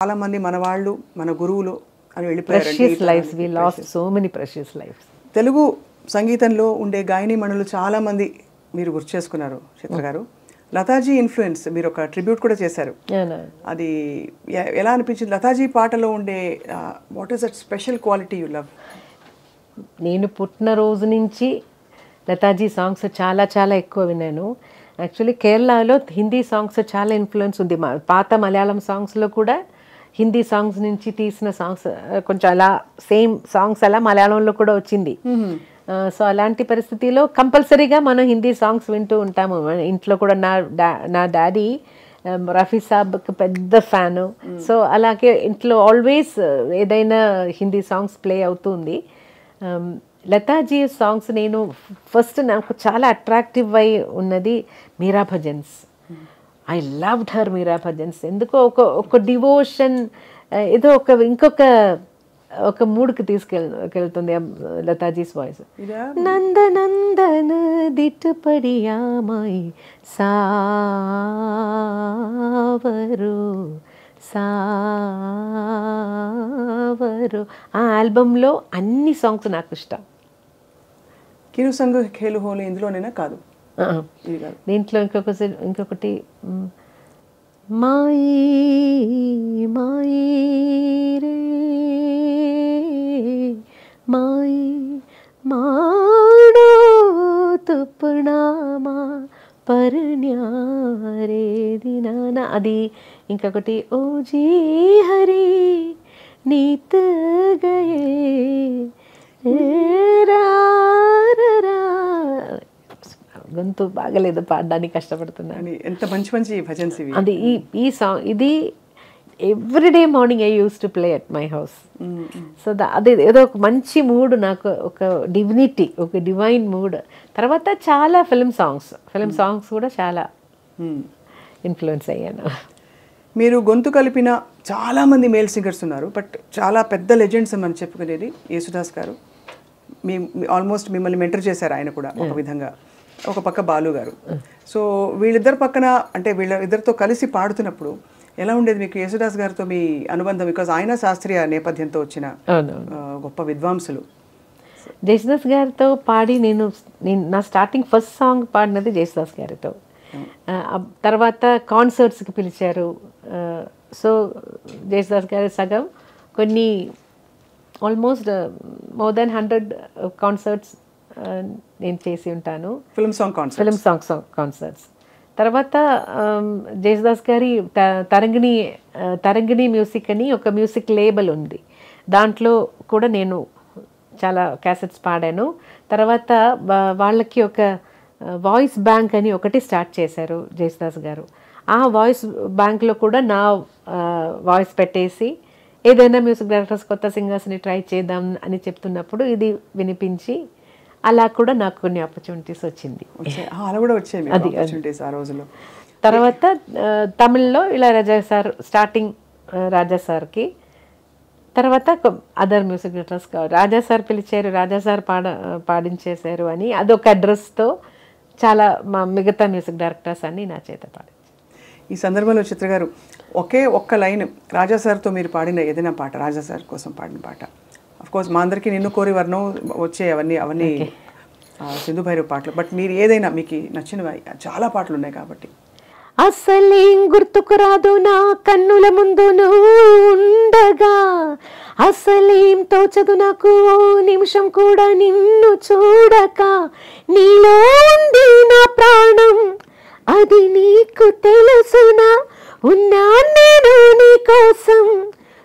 చాలా మంది మన వాళ్ళు మన గురువులు అని వెళ్ళిపోయారు. Precious lifes we lost so many precious lifes. Telugu సంగీతంలో ఉండే గాయనీమణులు చాలా మంది మీరు గుర్తు చేసుకున్నారు చిత్ర గారు. లతాజీ ఇన్ఫ్లుయెన్స్ మీరు ఒక ట్రిబ్యూట్ కూడా చేశారు. అది ఎలా అనిపించింది? లతాజీ పాటలో ఉండే what is that special quality you love? నేను పుట్టిన రోజు నుంచి లతాజీ సాంగ్స్ చాలా చాలా ఎక్కువ విన్నాను. యాక్చువల్లీ కేరళలో హిందీ సాంగ్స్ చాలా ఇన్ఫ్లుయెన్స్ ఉంది. పాత మలయాళం సాంగ్స్లో కూడా హిందీ సాంగ్స్ నుంచి తీసిన సాంగ్స్ కొంచెం అలా సేమ్ సాంగ్స్ అలా మలయాళంలో కూడా వచ్చింది. సో అలాంటి పరిస్థితిలో కంపల్సరీగా మనం హిందీ సాంగ్స్ వింటూ ఉంటాము. ఇంట్లో కూడా నా డాడీ రఫీ సాబ్కి పెద్ద ఫ్యాను. సో అలాగే ఇంట్లో ఆల్వేస్ ఏదైనా హిందీ సాంగ్స్ ప్లే అవుతుంది. లతాజీ సాంగ్స్ నేను ఫస్ట్ నాకు చాలా అట్రాక్టివ్ అయి ఉన్నది Meera bhajans. I loved her Meera bhajans. ఎందుకో ఒక డివోషన్ ఏదో ఒక మూడ్కి తీసుకెళ్తుంది లతాజీస్ వాయిస్. నందనందన దిట్టు పడియామాయి సావరు సావరు. ఆ ఆల్బంలో అన్ని సాంగ్స్ నాకు ఇష్టం. కిరు సంగ్ ఖేలు హోలీ ఇందులోనేనా? కాదు, దీంట్లో ఇంకొకటి మాయి మాయి రే మాయి మాడో తుప్పునామా పర్ణ్యారే దినానా. అది ఇంకొకటి O G Hari neath Gaye గొంతు బాగలేదు, పాడడానికి కష్టపడుతున్నాను. ఎంత మంచి మంచి భజన్స్ ఇవి. అది ఈ సాంగ్ ఇది everyday morning I use to play at my house. So అదే ఏదో ఒక మంచి మూడ్, నాకు ఒక డివినిటీ, ఒక డివైన్ మూడ్. తర్వాత చాలా ఫిల్మ్ సాంగ్స్ కూడా చాలా ఇన్ఫ్లుయెన్స్ అయ్యాను. మీరు గొంతు కలిపిన చాలామంది మేల్ సింగర్స్ ఉన్నారు, బట్ చాలా పెద్ద లెజెండ్స్ అని చెప్పుకునేది యేసుదాస్ గారు. ఆల్మోస్ట్ మిమ్మల్ని మెంటర్ చేశారు ఆయన కూడా ఒక విధంగా. ఒక పక్క బాలు గారు. సో వీళ్ళిద్దరు పక్కన అంటే వీళ్ళిద్దరితో కలిసి పాడుతున్నప్పుడు ఎలా ఉండేది మీకు యేసుదాస్ గారితో మీ అనుబంధం? బికాజ్ ఆయన శాస్త్రీయ నేపథ్యంతో వచ్చిన గొప్ప విద్వాంసులు. జేసుదాస్ గారితో పాడి నేను నా స్టార్టింగ్ ఫస్ట్ సాంగ్ పాడినది జేసుదాస్ గారితో. తర్వాత కాన్సర్ట్స్కి పిలిచారు. సో జేసుదాస్ గారి సగం కొన్ని ఆల్మోస్ట్ మోర్ దెన్ 100 కాన్సర్ట్స్ నేను చేసి ఉంటాను. Film song concerts. తర్వాత జేసుదాస్ గారి తరంగిణి మ్యూజిక్ అని ఒక మ్యూజిక్ లేబుల్ ఉంది. దాంట్లో కూడా నేను చాలా క్యాసెట్స్ పాడాను. తర్వాత వాళ్ళకి ఒక వాయిస్ బ్యాంక్ అని ఒకటి స్టార్ట్ చేశారు జేసుదాస్ గారు. ఆ వాయిస్ బ్యాంక్లో కూడా నా వాయిస్ పెట్టేసి ఏదైనా మ్యూజిక్ డైరెక్టర్స్ కొత్త సింగర్స్ని ట్రై చేద్దాం అని చెప్తున్నప్పుడు ఇది వినిపించి అలా కూడా నాకు కొన్ని ఆపర్చునిటీస్ వచ్చింది. తర్వాత తమిళ్లో ఇళయరాజా సార్ స్టార్టింగ్, రాజా సార్కి తర్వాత అదర్ మ్యూజిక్ డైరెక్టర్స్ రాజా సార్ పిలిచారు, రాజా సార్ పాడించేశారు అని అదొక అడ్రస్తో చాలా మా మిగతా మ్యూజిక్ డైరెక్టర్స్ అన్ని నా చేత పాడించారు. ఈ సందర్భంలో చిత్ర గారు ఒక్క లైన్ రాజా సార్తో మీరు పాడిన ఏదైనా పాట, రాజా సార్ కోసం పాడిన పాట. అఫ్కోర్స్ మా అందరికీ నిన్ను కోరి వర్ణం వచ్చే అవన్నీ సింధు భైరవ్ పాటలు, బట్ మీరు ఏదైనా మీకు నచ్చినవి చాలా పాటలు ఉన్నాయి కాబట్టి. అసలేం గుర్తుకు రాదు నా కన్నుల ముందు నువ్వు ఉండగా, అసలేం తోచదు నాకు ఓ నిమిషం కూడా నిన్ను చూడక, నీలో ఉంది నా ప్రాణం అది నీకు తెలుసునా, ఉన్నా నేను నీ కోసం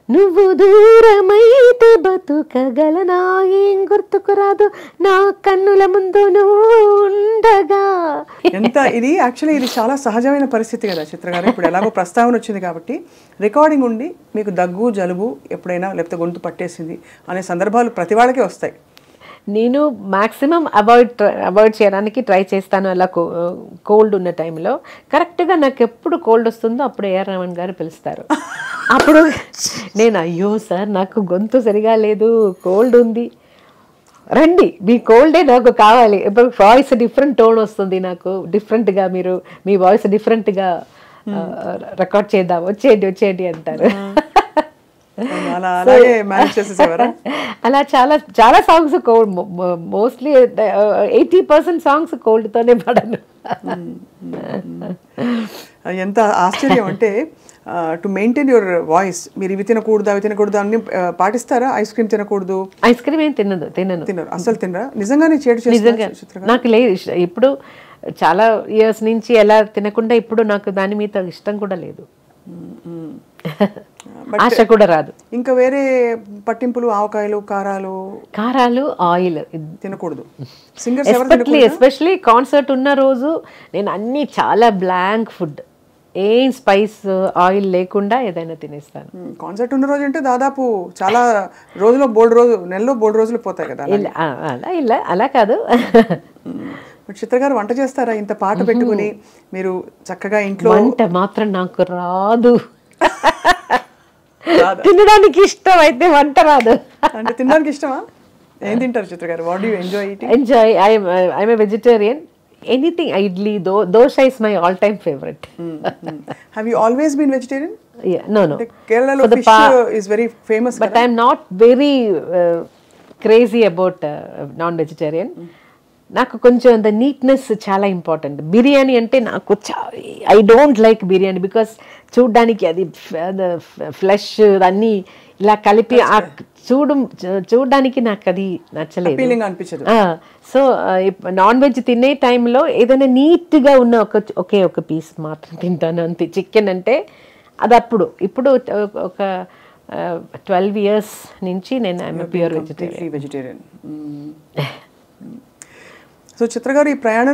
నువ్వు దూరమైతే బతుకగలనా, ఏం గుర్తుకు రాదు నా కన్నుల ముందు నువ్వు ఉండగా. ఎంత ఇది యాక్చువల్లీ ఇది చాలా సహజమైన పరిస్థితి కదా చిత్ర గారు. ఇప్పుడు ఎలాగో ప్రస్తావన వచ్చింది కాబట్టి రికార్డింగ్ ఉండి మీకు దగ్గు జలుబు ఎప్పుడైనా లేకపోతే గొంతు పట్టేసింది అనే సందర్భాలు ప్రతి వాళ్ళకే వస్తాయి. నేను మ్యాక్సిమం అవాయిడ్ చేయడానికి ట్రై చేస్తాను. అలా కోల్డ్ ఉన్న టైంలో కరెక్ట్గా నాకు ఎప్పుడు కోల్డ్ వస్తుందో అప్పుడు ఏఆర్ రెహమాన్ గారు పిలుస్తారు. అప్పుడు నేను అయ్యో సార్ నాకు గొంతు సరిగా లేదు, కోల్డ్ ఉంది, రండి మీ కోల్డే నాకు కావాలి. ఇప్పుడు వాయిస్ డిఫరెంట్ టోన్ వస్తుంది నాకు, డిఫరెంట్గా మీ వాయిస్ డిఫరెంట్గా రికార్డ్ చేద్దాం, వచ్చేయండి అంటారు. అలాగే మేనేజ్ చేసేసేవారా? అలా చాలా చాలా సాంగ్స్ కోల్డ్, మోస్ట్లీ 80% సాంగ్స్ కోల్డ్తోనే పాడాను. ఎంత ఆశ్చర్యం అంటే టు మెయింటైన్ యువర్ వాయిస్, మీరు ఇవి తినకూడదు అవి తినకూడదు అన్ని పాటిస్తారా? ఐస్ క్రీమ్ తినకూడదు, ఐస్ క్రీమ్ ఏం తినను అసలు తినరా? నిజంగానే చేడు చేస్తారు? నాకు లేదు ఇప్పుడు చాలా ఇయర్స్ నుంచి ఎలా తినకుండా ఇప్పుడు నాకు దాని మీద ఇష్టం కూడా లేదు, ఆశ కూడా రాదు. ఇంకా వేరే పట్టింపులు, ఆవకాయలు, కారాలు, ఆయిల్ తినకూడదు. సింగర్స్ ఎస్పెషలీ కాన్సర్ట్ ఉన్న రోజు నేను అన్ని చాలా బ్లాంక్ ఫుడ్, ఏం స్పైస్ ఆయిల్ లేకుండా ఏదైనా తినేస్తాను. కాన్సర్ట్ ఉన్న రోజు అంటే దాదాపు చాలా నెలలో బోల్డ్ రోజులు పోతాయి కదా. అలా కాదు. చిత్ర గారు వంట చేస్తారా? ఇంత పాట పెట్టుకుని మీరు చక్కగా ఇంట్లో. వంట మాత్రం నాకు రాదు, తినడానికి ఇష్టం అయితే వంట రాదు. అంటే తినడానికి ఇష్టమా? ఏం తింటారు చిత్ర గారు? What do you enjoy eating? I'm a vegetarian. Anything, idli, dosha is my all-time favorite. Have you always been vegetarian? Yeah, no. Kerala lo fish is very famous. But I'm not very crazy about non-vegetarian. నాకు కొంచెం the neatness చాలా important. Biryani అంటే నాకు I don't like biryani because చూడ్డానికి అది flesh అన్నీ ఇలా కలిపి చూడడానికి నాకు అది నచ్చలేదు. సో నాన్ వెజ్ తినే టైంలో ఏదైనా నీట్గా ఉన్న ఒక పీస్ మాత్రం తింటాను అంతే. చికెన్ అంటే అది ఇప్పుడు ఒక 12 years నుంచి నేను ఐఎమ్ ప్యూర్ వెజిటేరియన్. సో చిత్ర గారు ఈ ప్రయాణం